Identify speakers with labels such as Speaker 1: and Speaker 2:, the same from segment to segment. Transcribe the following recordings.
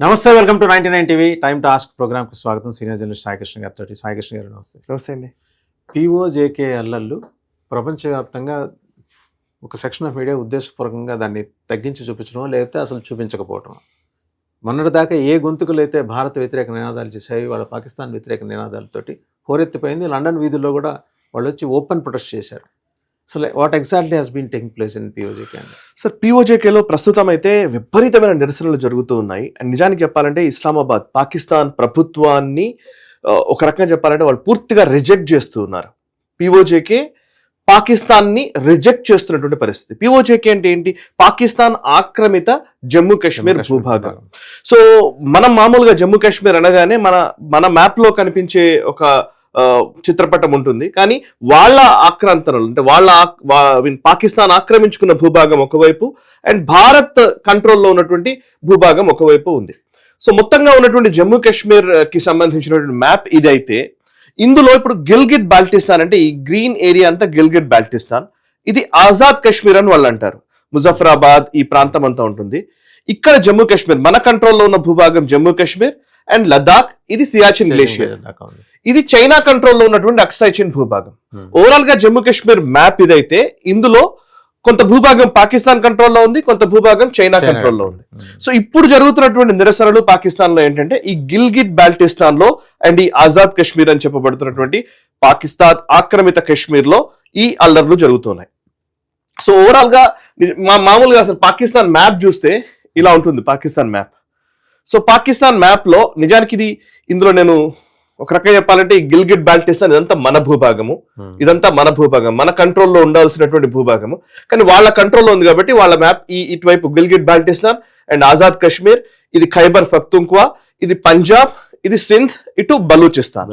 Speaker 1: నమస్తే, welcome to 99 TV time to ask program కు స్వాగతం. సీనియర్ జర్నలిస్ట్ సాయికృష్ణ గారితో. సాయికృష్ణ గారు నమస్తే.
Speaker 2: నమస్తే అండి.
Speaker 1: పిఓజేకే అల్లర్లు ప్రపంచవ్యాప్తంగా ఒక సెక్షన్ ఆఫ్ మీడియా ఉద్దేశపూర్వకంగా దాన్ని తగ్గించి చూపించడం, లేకపోతే అసలు చూపించకపోవడం. మొన్నటిదాకా ఏ గొంతుకులు అయితే భారత వ్యతిరేక నినాదాలు చేశాయి, వాళ్ళ పాకిస్తాన్ వ్యతిరేక నినాదాలతోటి హోరెత్తిపోయింది. లండన్ వీధుల్లో కూడా వాళ్ళు వచ్చి ఓపెన్ ప్రొటెస్ట్ చేశారు. అసలు what exactly has been taking place in PoJK?
Speaker 2: Sir, పిఓజేకేలో ప్రస్తుతం అయితే విపరీతమైన నిరసనలు జరుగుతూ ఉన్నాయి. అండ్ నిజానికి చెప్పాలంటే ఇస్లామాబాద్ పాకిస్తాన్ ప్రభుత్వాన్ని ఒక రకంగా చెప్పాలంటే వాళ్ళు పూర్తిగా రిజెక్ట్ చేస్తూ ఉన్నారు. పిఓజేకే పాకిస్తాన్ని రిజెక్ట్ చేస్తున్నటువంటి పరిస్థితి. పిఓజేకే అంటే ఏంటి? పాకిస్తాన్ ఆక్రమిత జమ్మూ కాశ్మీర్ భూభాగం. సో మనం మామూలుగా జమ్మూ కాశ్మీర్ అనగానే మన మ్యాప్ లో కనిపించే ఒక చిత్రపటం ఉంటుంది. కానీ వాళ్ళ ఆక్రాంతనలు అంటే పాకిస్తాన్ ఆక్రమించుకున్న భూభాగం ఒకవైపు అండ్ భారత్ కంట్రోల్లో ఉన్నటువంటి భూభాగం ఒకవైపు ఉంది. సో మొత్తంగా ఉన్నటువంటి జమ్మూ కాశ్మీర్ కి సంబంధించినటువంటి మ్యాప్ ఇదైతే, ఇందులో ఇప్పుడు గిల్గిట్ బాల్టిస్తాన్ అంటే ఈ గ్రీన్ ఏరియా అంతా గిల్గిట్ బాల్టిస్తాన్, ఇది ఆజాద్ కాశ్మీర్ అని వాళ్ళు అంటారు. ముజఫరాబాద్ ఈ ప్రాంతం అంతా ఉంటుంది. ఇక్కడ జమ్మూ కాశ్మీర్ మన కంట్రోల్లో ఉన్న భూభాగం జమ్మూ కాశ్మీర్ అండ్ లదాఖ్, ఇది సియాచిన్ గ్లేషియర్, ఇది చైనా కంట్రోల్లో ఉన్నటువంటి అక్సాయ్ చిన్ భూభాగం. ఓవరాల్ గా జమ్మూ కాశ్మీర్ మ్యాప్ ఇదైతే, ఇందులో కొంత భూభాగం పాకిస్తాన్ కంట్రోల్లో ఉంది, కొంత భూభాగం చైనా కంట్రోల్లో ఉంది. సో ఇప్పుడు జరుగుతున్నటువంటి నిరసనలు పాకిస్తాన్ లో ఏంటంటే ఈ గిల్గిట్ బాల్టిస్తాన్ లో అండ్ ఈ ఆజాద్ కాశ్మీర్ అని చెప్పబడుతున్నటువంటి పాకిస్తాన్ ఆక్రమిత కాశ్మీర్ లో ఈ అల్లర్లు జరుగుతున్నాయి. సో ఓవరాల్ గా మామూలుగా అసలు పాకిస్తాన్ మ్యాప్ చూస్తే ఇలా ఉంటుంది Pakistan map. So Pakistan map లో నిజానికి ఇందులో నేను ఒక రకంగా చెప్పాలంటే ఈ గిల్గిట్ బాల్టిస్తాన్ ఇదంతా మన భూభాగము, ఇదంతా మన భూభాగం, మన కంట్రోల్లో ఉండాల్సినటువంటి భూభాగము. కానీ వాళ్ళ కంట్రోల్లో ఉంది కాబట్టి వాళ్ళ మ్యాప్ ఇటువైపు గిల్గిట్ బాల్టిస్తాన్ అండ్ ఆజాద్ కాశ్మీర్, ఇది ఖైబర్ పఖ్తూన్ఖ్వా, ఇది పంజాబ్, ఇది సింధ్, ఇటు బలూచిస్తాన్.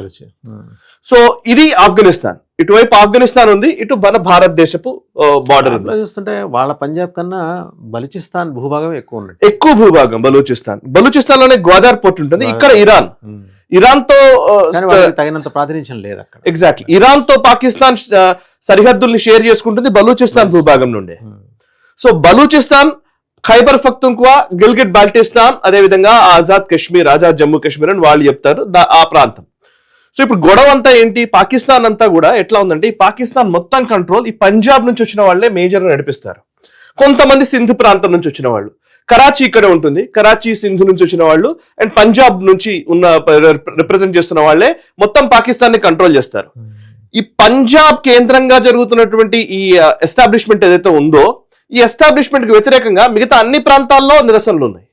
Speaker 2: సో ఇది ఆఫ్ఘనిస్తాన్, ఇటువైపు ఆఫ్ఘనిస్తాన్ ఉంది, ఇటు మన భారతదేశపు బార్డర్ ఉంది.
Speaker 1: చూస్తుంటే వాళ్ళ పంజాబ్ కన్నా బలూచిస్తాన్ భూభాగం
Speaker 2: ఎక్కువ భూభాగం బలూచిస్తాన్ లోనే గ్వాదార్ పోర్ట్ ఉంటుంది. ఇక్కడ ఇరాన్ తో
Speaker 1: తగినంత ప్రాతినిధ్యం లేదు అక్కడ.
Speaker 2: ఎగ్జాక్ట్లీ, ఇరాన్ తో పాకిస్తాన్ సరిహద్దుల్ని షేర్ చేసుకుంటుంది బలూచిస్తాన్ భూభాగం నుండి. సో బలూచిస్తాన్, ఖైబర్ పఖ్తూన్ఖ్వా, గిల్గిట్ బాల్టిస్తాన్, అదే విధంగా ఆజాద్ కాశ్మీర్, ఆజాద్ జమ్మూ కాశ్మీర్ అని వాళ్ళు చెప్తారు ఆ ప్రాంతం. సో ఇప్పుడు గొడవ అంతా ఏంటి? పాకిస్తాన్ అంతా కూడా ఎట్లా ఉందంటే ఈ పాకిస్తాన్ మొత్తం కంట్రోల్ ఈ పంజాబ్ నుంచి వచ్చిన వాళ్ళే మేజర్ గా నడిపిస్తారు. కొంతమంది సింధు ప్రాంతం నుంచి వచ్చిన వాళ్ళు, కరాచీ ఇక్కడ ఉంటుంది, కరాచీ సింధు నుంచి వచ్చిన వాళ్ళు అండ్ పంజాబ్ నుంచి ఉన్న రిప్రజెంట్ చేస్తున్న వాళ్ళే మొత్తం పాకిస్తాన్ ని కంట్రోల్ చేస్తారు. ఈ పంజాబ్ కేంద్రంగా జరుగుతున్నటువంటి ఈ ఎస్టాబ్లిష్మెంట్ ఏదైతే ఉందో, ఈ ఎస్టాబ్లిష్మెంట్ కి వ్యతిరేకంగా మిగతా అన్ని ప్రాంతాల్లో నిరసనలు ఉన్నాయి.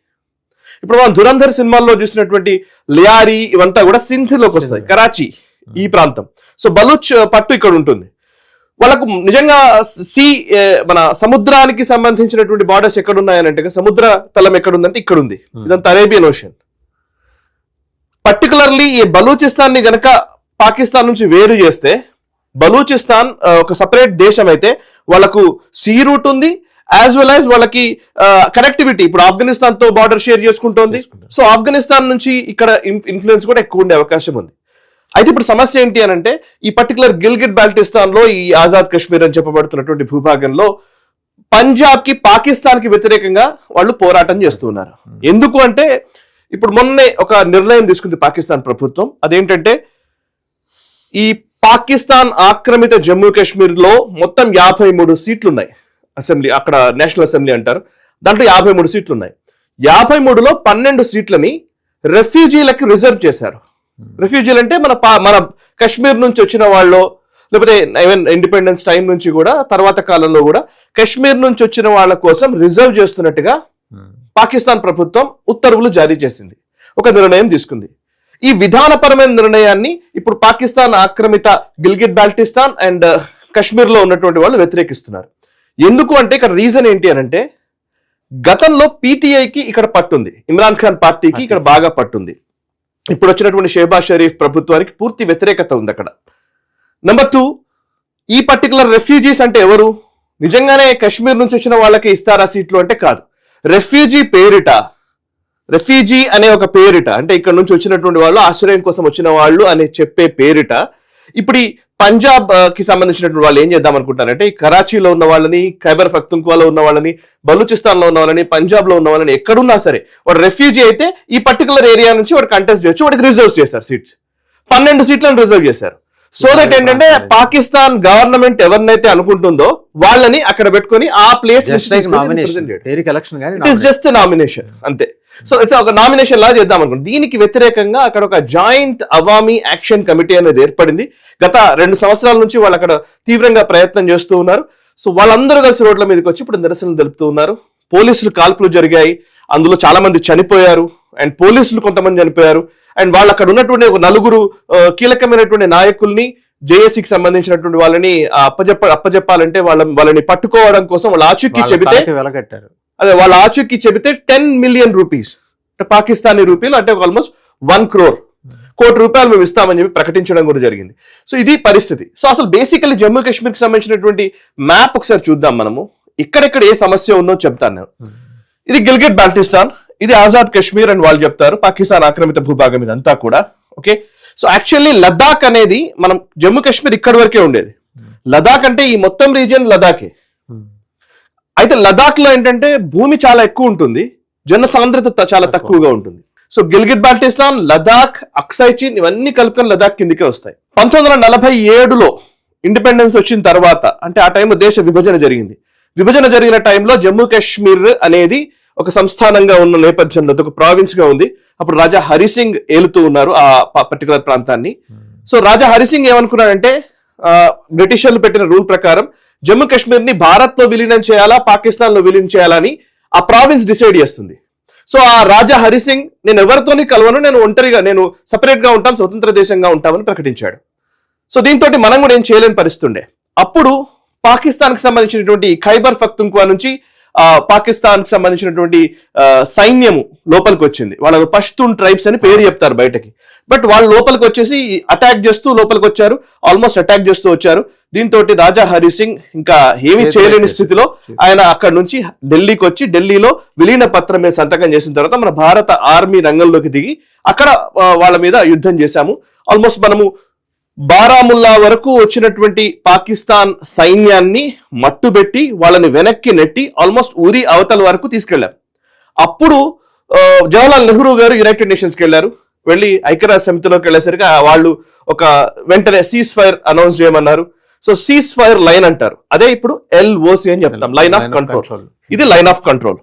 Speaker 2: ఇప్పుడు మనం ధురంధర్ సినిమాల్లో చూసినటువంటి లియారీ ఇవంతా కూడా సింధ్ లోకి వస్తాయి, కరాచీ ఈ ప్రాంతం. సో బలూచ్ పట్టు ఇక్కడ ఉంటుంది. వాళ్ళకు నిజంగా మన సముద్రానికి సంబంధించినటువంటి బార్డర్స్ ఎక్కడున్నాయనంటే, సముద్ర తలం ఎక్కడుందంటే ఇక్కడ ఉంది, ఇదంతా అరేబియన్ ఓషన్. పర్టికులర్లీ ఈ బలూచిస్తాన్ ని గనక పాకిస్తాన్ నుంచి వేరు చేస్తే, బలూచిస్తాన్ ఒక సపరేట్ దేశం అయితే వాళ్ళకు సీ రూట్ ఉంది, యాజ్ వెల్ యాజ్ వాళ్ళకి కనెక్టివిటీ ఇప్పుడు ఆఫ్ఘనిస్తాన్ తో బార్డర్ షేర్ చేసుకుంటోంది. సో ఆఫ్ఘనిస్తాన్ నుంచి ఇక్కడ ఇన్ఫ్లుయెన్స్ కూడా ఎక్కువ ఉండే అవకాశం ఉంది. అయితే ఇప్పుడు సమస్య ఏంటి అని అంటే, ఈ పర్టికులర్ గిల్గిట్ బాల్టిస్తాన్ లో ఈ ఆజాద్ కాశ్మీర్ అని చెప్పబడుతున్నటువంటి భూభాగంలో పంజాబ్ కి పాకిస్తాన్ కి వ్యతిరేకంగా వాళ్ళు పోరాటం చేస్తున్నారు. ఎందుకు అంటే ఇప్పుడు మొన్నే ఒక నిర్ణయం తీసుకుంది పాకిస్తాన్ ప్రభుత్వం. అదేంటంటే ఈ పాకిస్తాన్ ఆక్రమిత జమ్మూ కాశ్మీర్ లో మొత్తం 53 సీట్లు ఉన్నాయి అసెంబ్లీ, అక్కడ నేషనల్ అసెంబ్లీ అంటారు. దాంట్లో 53 సీట్లు ఉన్నాయి. 53లో 12 సీట్లని రెఫ్యూజీలకి రిజర్వ్ చేశారు. రెఫ్యూజీలు అంటే మన కాశ్మీర్ నుంచి వచ్చిన వాళ్ళు, లేకపోతే ఈవెన్ ఇండిపెండెన్స్ టైం నుంచి కూడా తర్వాత కాలంలో కూడా కాశ్మీర్ నుంచి వచ్చిన వాళ్ళ కోసం రిజర్వ్ చేస్తున్నట్టుగా పాకిస్తాన్ ప్రభుత్వం ఉత్తర్వులు జారీ చేసింది, ఒక నిర్ణయం తీసుకుంది. ఈ విధానపరమైన నిర్ణయాన్ని ఇప్పుడు పాకిస్తాన్ ఆక్రమిత గిల్గిట్ బాల్టిస్తాన్ అండ్ కాశ్మీర్ లో ఉన్నటువంటి వాళ్ళు వ్యతిరేకిస్తున్నారు. ఎందుకు అంటే ఇక్కడ రీజన్ ఏంటి అని అంటే, గతంలో పీటీఐకి ఇక్కడ పట్టుంది, ఇమ్రాన్ ఖాన్ పార్టీకి ఇక్కడ బాగా పట్టుంది. ఇప్పుడు వచ్చినటువంటి షెహబాజ్ షరీఫ్ ప్రభుత్వానికి పూర్తి వ్యతిరేకత ఉంది అక్కడ. నెంబర్ 2, ఈ పర్టికులర్ రెఫ్యూజీస్ అంటే ఎవరు? నిజంగానే కాశ్మీర్ నుంచి వచ్చిన వాళ్ళకి ఇస్తారా సీట్లు అంటే కాదు. రెఫ్యూజీ అనే ఒక పేరిట, అంటే ఇక్కడ నుంచి వచ్చినటువంటి వాళ్ళు ఆశ్రయం కోసం వచ్చిన వాళ్ళు అనే చెప్పే పేరిట ఇప్పుడు ఈ పంజాబ్ కి సంబంధించినటువంటి వాళ్ళు ఏం చేద్దాం అనుకుంటారంటే ఈ కరాచీలో ఉన్న వాళ్ళని, ఖైబర్ పఖ్తూన్ఖ్వాలో ఉన్న వాళ్ళని, బలూచిస్తాన్ లో ఉన్న వాళ్ళని, పంజాబ్ లో ఉన్న వాళ్ళని ఎక్కడున్నా సరే వాడు రెఫ్యూజీ అయితే ఈ పర్టికులర్ ఏరియా నుంచి వాడు కంటెస్ట్ చేయొచ్చు. వాడికి రిజర్వ్ చేశారు సీట్స్, 12 సీట్లను రిజర్వ్ చేశారు. సో దట్ ఏంటంటే పాకిస్తాన్ గవర్నమెంట్ ఎవరినైతే అనుకుంటుందో వాళ్ళని అక్కడ పెట్టుకొని ఆ ప్లేస్ జస్ట్ నామినేషన్ అంతే. సో ఇట్స్ ఒక నామినేషన్ లా చేద్దాం అనుకుంటుంది. దీనికి వ్యతిరేకంగా అక్కడ ఒక జాయింట్ అవామీ యాక్షన్ కమిటీ అనేది ఏర్పడింది. గత 2 సంవత్సరాల నుంచి వాళ్ళు అక్కడ తీవ్రంగా ప్రయత్నం చేస్తూ ఉన్నారు. సో వాళ్ళందరూ కలిసి రోడ్ల మీదకి వచ్చి ఇప్పుడు నిరసనలు తెలుపుతూ ఉన్నారు. పోలీసులు కాల్పులు జరిగాయి, అందులో చాలా మంది చనిపోయారు అండ్ పోలీసులు కొంతమంది చనిపోయారు. అండ్ వాళ్ళు అక్కడ ఉన్నటువంటి ఒక 4 కీలకమైనటువంటి నాయకుల్ని, జేఏసీకి సంబంధించినటువంటి వాళ్ళని అప్పజెప్పాలంటే వాళ్ళని పట్టుకోవడం కోసం వాళ్ళ ఆచూకీ చెబితే
Speaker 1: వెలగట్టారు.
Speaker 2: అదే వాళ్ళ ఆచూకీ చెబితే 10 మిలియన్ రూపీస్ పాకిస్తానీ రూపీలు అంటే ఆల్మోస్ట్ 1 crore, కోటి రూపాయలు మేము ఇస్తామని చెప్పి ప్రకటించడం కూడా జరిగింది. సో ఇది పరిస్థితి. సో అసలు బేసికలీ జమ్మూ కాశ్మీర్కి సంబంధించినటువంటి మ్యాప్ ఒకసారి చూద్దాం మనము. ఇక్కడెక్కడ ఏ సమస్య ఉందో చెప్తాను నేను. ఇది గిల్గిట్ బాల్టిస్తాన్, ఇది ఆజాద్ కాశ్మీర్ అని వాళ్ళు చెప్తారు. పాకిస్తాన్ ఆక్రమిత భూభాగం ఇదంతా కూడా. ఓకే, సో యాక్చువల్లీ లదాఖ్ అనేది మనం జమ్మూ కాశ్మీర్ ఇక్కడి వరకే ఉండేది. లదాఖ్ అంటే ఈ మొత్తం రీజియన్ లదాఖే. అయితే లదాఖ్ లో ఏంటంటే భూమి చాలా ఎక్కువ ఉంటుంది, జన సాంద్రత చాలా తక్కువగా ఉంటుంది. సో గిల్గిట్ బాల్టిస్తాన్, లదాఖ్, అక్సాయ్ చీన్ ఇవన్నీ కలుపుకొని లదాఖ్ కిందికే వస్తాయి. 1947లో ఇండిపెండెన్స్ వచ్చిన తర్వాత, అంటే ఆ టైంలో దేశ విభజన జరిగింది. విభజన జరిగిన టైంలో జమ్మూ కాశ్మీర్ అనేది ఒక సంస్థానంగా ఉన్న నేపథ్యంలో ఒక ప్రావిన్స్ గా ఉంది. అప్పుడు రాజా హరిసింగ్ ఏలుతూ ఉన్నారు ఆ పర్టికులర్ ప్రాంతాన్ని. సో రాజా హరిసింగ్ ఏమనుకున్నాడంటే బ్రిటిషర్లు పెట్టిన రూల్ ప్రకారం జమ్మూ కాశ్మీర్ ని భారత్ లో విలీనం చేయాలా, పాకిస్తాన్ లో విలీనం చేయాలని ఆ ప్రావిన్స్ డిసైడ్ చేస్తుంది. సో ఆ రాజా హరిసింగ్ నేను ఎవరితోని కలవను, నేను ఒంటరిగా, నేను సపరేట్ గా ఉంటాం, స్వతంత్ర దేశంగా ఉంటామని ప్రకటించాడు. సో దీంతో మనం కూడా ఏం చేయలేని పరిస్థితి ఉండే. అప్పుడు పాకిస్తాన్ కి సంబంధించినటువంటి ఖైబర్ పఖ్తూన్ఖ్వా నుంచి పాకిస్తాన్ కి సంబంధించినటువంటి సైన్యము లోపలికి వచ్చింది. వాళ్ళ పష్తూన్ ట్రైబ్స్ అని పేరు చెప్తారు బయటకి, బట్ వాళ్ళు లోపలికి వచ్చేసి అటాక్ చేస్తూ లోపలికి వచ్చారు, ఆల్మోస్ట్ అటాక్ చేస్తూ వచ్చారు. దీంతో రాజా హరిసింగ్ ఇంకా ఏమీ చేయలేని స్థితిలో ఆయన అక్కడ నుంచి ఢిల్లీకి వచ్చి ఢిల్లీలో విలీన పత్రం మీద సంతకం చేసిన తర్వాత మన భారత ఆర్మీ రంగంలోకి దిగి అక్కడ వాళ్ళ మీద యుద్ధం చేశాము. ఆల్మోస్ట్ మనము బారాముల్లా వరకు వచ్చినటువంటి పాకిస్తాన్ సైన్యాన్ని మట్టుబెట్టి వాళ్ళని వెనక్కి నెట్టి ఆల్మోస్ట్ ఊరి అవతల వరకు తీసుకెళ్లారు. అప్పుడు జవహర్లాల్ నెహ్రూ గారు యునైటెడ్ నేషన్స్కి వెళ్ళారు. వెళ్ళి ఐక్యరాజ్య సమితిలోకి వెళ్ళేసరికి వాళ్ళు ఒక వెంటనే సీజ్ ఫైర్ అనౌన్స్ చేయమన్నారు. సో సీజ్ ఫైర్ లైన్ అంటారు, అదే ఇప్పుడు LOC అని చెప్తాం, లైన్ ఆఫ్ కంట్రోల్. ఇది లైన్ ఆఫ్ కంట్రోల్,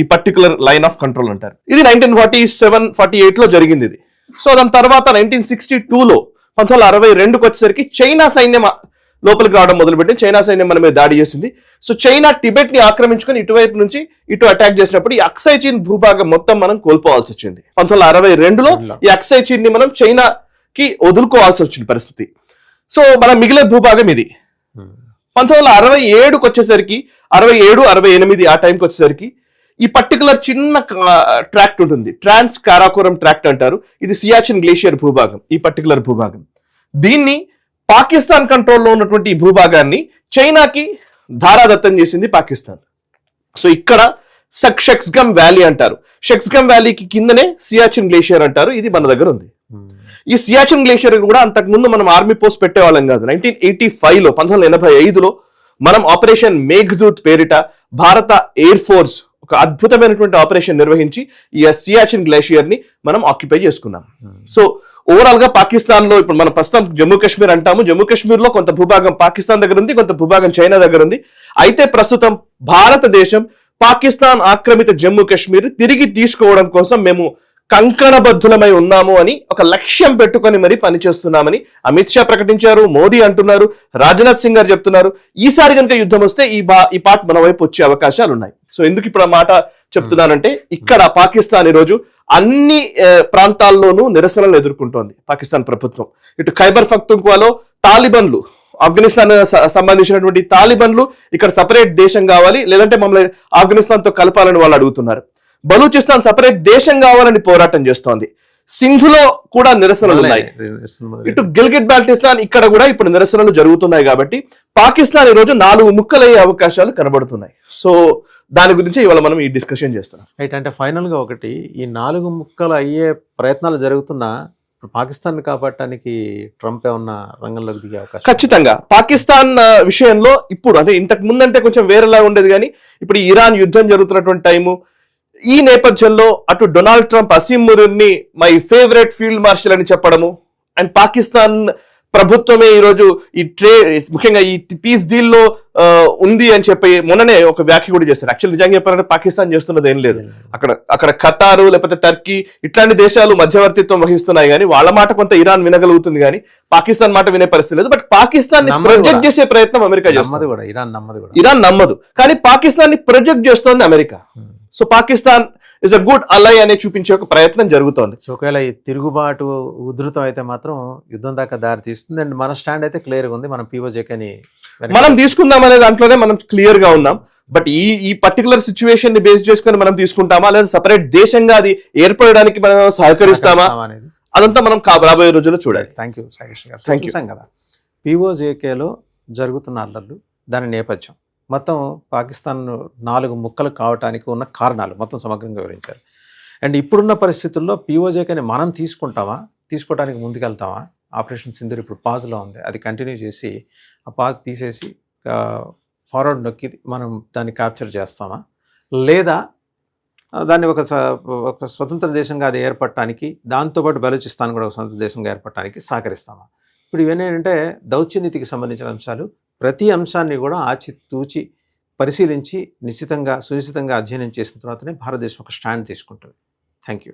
Speaker 2: ఈ పర్టికులర్ లైన్ ఆఫ్ కంట్రోల్ అంటారు. ఇది 1947-48 లో జరిగింది ఇది. సో దాని తర్వాత 1962లో 1962కి వచ్చేసరికి చైనా సైన్యం లోపలికి రావడం మొదలుపెట్టింది. చైనా సైన్యం మన మీద దాడి చేసింది. సో చైనా టిబెట్ ని ఆక్రమించుకొని ఇటువైపు నుంచి ఇటు అటాక్ చేసినప్పుడు ఈ అక్సాయ్ చీన్ భూభాగం మొత్తం మనం కోల్పోవాల్సి వచ్చింది. 1962లో ఈ అక్సాయ్ చీన్ ని మనం చైనాకి వదులుకోవాల్సి వచ్చిన పరిస్థితి. సో మన మిగిలిన భూభాగం ఇది. 1967కి వచ్చేసరికి 67-68 ఆ టైంకి వచ్చేసరికి ఈ పర్టికులర్ చిన్న ట్రాక్ట్ ఉంటుంది, ట్రాన్స్ కారాకోరం ట్రాక్ట్ అంటారు. ఇది సియాచిన్ గ్లేషియర్ భూభాగం. ఈ పర్టికులర్ భూభాగం దీన్ని పాకిస్తాన్ కంట్రోల్లో ఉన్నటువంటి ఈ భూభాగాన్ని చైనాకి ధారాదత్తం చేసింది పాకిస్తాన్. సో ఇక్కడ షెక్స్గమ్ వ్యాలీ అంటారు. షెక్స్గమ్ వ్యాలీకి కిందనే సియాచిన్ గ్లేషియర్ అంటారు. ఇది మన దగ్గర ఉంది. ఈ సియాచిన్ గ్లేషియర్ కూడా అంతకు ముందు మనం ఆర్మీ పోస్ట్ పెట్టేవాళ్ళం కాదు. 1985లో 1985లో మనం ఆపరేషన్ మేఘదూత్ పేరిట భారత ఎయిర్ ఫోర్స్ ఒక అద్భుతమైనటువంటి ఆపరేషన్ నిర్వహించి ఈ సియాచిన్ గ్లేషియర్ ని మనం ఆక్యుపై చేసుకున్నాం. సో ఓవరాల్ గా పాకిస్తాన్ లో ఇప్పుడు మనం ప్రస్తుతం జమ్మూ కాశ్మీర్ అంటాము. జమ్మూ కాశ్మీర్ లో కొంత భూభాగం పాకిస్తాన్ దగ్గర ఉంది, కొంత భూభాగం చైనా దగ్గర ఉంది. అయితే ప్రస్తుతం భారతదేశం పాకిస్తాన్ ఆక్రమిత జమ్మూ కాశ్మీర్ తిరిగి తీసుకోవడం కోసం మేము కంకణబద్ధులమై ఉన్నాము అని ఒక లక్ష్యం పెట్టుకొని మరి పనిచేస్తున్నామని అమిత్ షా ప్రకటించారు, మోదీ అంటున్నారు, రాజ్నాథ్ సింగ్ గారు చెప్తున్నారు. ఈసారి కనుక యుద్ధం వస్తే ఈ పార్ట్ మన వైపు వచ్చే అవకాశాలు ఉన్నాయి. సో ఎందుకు ఇప్పుడు ఆ మాట చెప్తున్నానంటే ఇక్కడ పాకిస్తాన్ ఈ రోజు అన్ని ప్రాంతాల్లోనూ నిరసనలు ఎదుర్కొంటోంది పాకిస్తాన్ ప్రభుత్వం. ఇటు ఖైబర్ పఖ్తూన్ఖ్వాలో తాలిబన్లు, ఆఫ్ఘనిస్తాన్ సంబంధించినటువంటి తాలిబన్లు ఇక్కడ సపరేట్ దేశం కావాలి, లేదంటే మమ్మల్ని ఆఫ్ఘనిస్తాన్ తో కలపాలని వాళ్ళు అడుగుతున్నారు. బలూచిస్తాన్ సపరేట్ దేశం కావాలని పోరాటం చేస్తోంది. సింధులో కూడా నిరసనలు ఉన్నాయి. ఇటు గిల్గిట్ బాల్టిస్తాన్ ఇక్కడ కూడా ఇప్పుడు నిరసనలు జరుగుతున్నాయి. కాబట్టి పాకిస్తాన్ ఈ రోజు 4 ముక్కలయ్యే అవకాశాలు కనబడుతున్నాయి. సో దాని గురించి ఇవాళ మనం ఈ డిస్కషన్ చేస్తున్నాం.
Speaker 1: రైట్, అంటే ఫైనల్ గా ఒకటి, ఈ 4 ముక్కలు అయ్యే ప్రయత్నాలు జరుగుతున్నా ఇప్పుడు పాకిస్తాన్ కాపాడటానికి ట్రంప్ ఏమన్నా రంగంలోకి దిగే అవకాశం
Speaker 2: ఖచ్చితంగా పాకిస్తాన్ విషయంలో ఇప్పుడు అంటే ఇంతకు ముందంటే కొంచెం వేరేలా ఉండేది, కానీ ఇప్పుడు ఈ ఇరాన్ యుద్ధం జరుగుతున్నటువంటి టైము, ఈ నేపథ్యంలో అటు డొనాల్డ్ ట్రంప్ అసీం మునీర్ని మై ఫేవరెట్ ఫీల్డ్ మార్షల్ అని చెప్పడము, అండ్ పాకిస్తాన్ ప్రభుత్వమే ఈరోజు ఈ ముఖ్యంగా ఈ పీస్ డీల్ లో ఉంది అని చెప్పి మొన్ననే ఒక వ్యాఖ్య కూడా చేశారు. యాక్చువల్ నిజంగా చెప్పాలంటే పాకిస్తాన్ చేస్తున్నది ఏం లేదు, అక్కడ ఖతారు లేకపోతే టర్కీ ఇట్లాంటి దేశాలు మధ్యవర్తిత్వం వహిస్తున్నాయి, కానీ వాళ్ళ మాట కొంత ఇరాన్ వినగలుగుతుంది, కానీ పాకిస్తాన్ మాట వినే పరిస్థితి లేదు. బట్ పాకిస్తాన్ ప్రొజెక్ట్ చేసే ప్రయత్నం అమెరికా చేస్తుంది. ఇరాన్ నమ్మదు, కానీ పాకిస్తాన్ ని ప్రొజెక్ట్ చేస్తోంది America. So Pakistan is a good ally అనే చూపించే ఒక ప్రయత్నం జరుగుతోంది.
Speaker 1: సో ఒకవేళ ఈ తిరుగుబాటు ఉధృతం అయితే మాత్రం యుద్ధం దాకా దారి తీస్తుంది. అండ్ మన స్టాండ్ అయితే క్లియర్గా ఉంది, మనం పీఓజేకేని
Speaker 2: మనం తీసుకుందాం అనే దాంట్లోనే మనం క్లియర్ గా ఉన్నాం. బట్ ఈ పర్టికులర్ సిచ్యువేషన్ ని బేస్ చేసుకుని మనం తీసుకుంటామా, లేదా సపరేట్ దేశంగా అది ఏర్పడడానికి మనం సహకరిస్తామా
Speaker 1: అనేది
Speaker 2: అదంతా మనం రాబోయే రోజుల్లో చూడాలి.
Speaker 1: థ్యాంక్ యూ సాగేష్ గారు. చూసాం కదా పీఓజేకేలో జరుగుతున్న అల్లర్లు, దాని నేపథ్యం మొత్తం పాకిస్తాన్ 4 ముక్కలు కావటానికి ఉన్న కారణాలు మొత్తం సమగ్రంగా వివరించారు. అండ్ ఇప్పుడున్న పరిస్థితుల్లో పీఓజేకేని మనం తీసుకోవడానికి ముందుకెళ్తామా? ఆపరేషన్ సింధూర్ ఇప్పుడు పాజ్లో ఉంది, అది కంటిన్యూ చేసి ఆ పాజ్ తీసేసి ఫార్వర్డ్ నొక్కి మనం దాన్ని క్యాప్చర్ చేస్తామా, లేదా దాన్ని ఒక స్వతంత్ర దేశంగా అది ఏర్పడటానికి, దాంతోపాటు బలూచిస్తాన్ కూడా ఒక స్వతంత్ర దేశంగా ఏర్పడటానికి సహకరిస్తామా? ఇప్పుడు ఇవన్నీ ఏంటంటే దౌత్యనీతికి సంబంధించిన అంశాలు. ప్రతి అంశాన్ని కూడా ఆచితూచి పరిశీలించి నిశ్చితంగా సునిశ్చితంగా అధ్యయనం చేసిన తర్వాతనే భారతదేశం ఒక స్టాండ్ తీసుకుంటుంది. Thank you.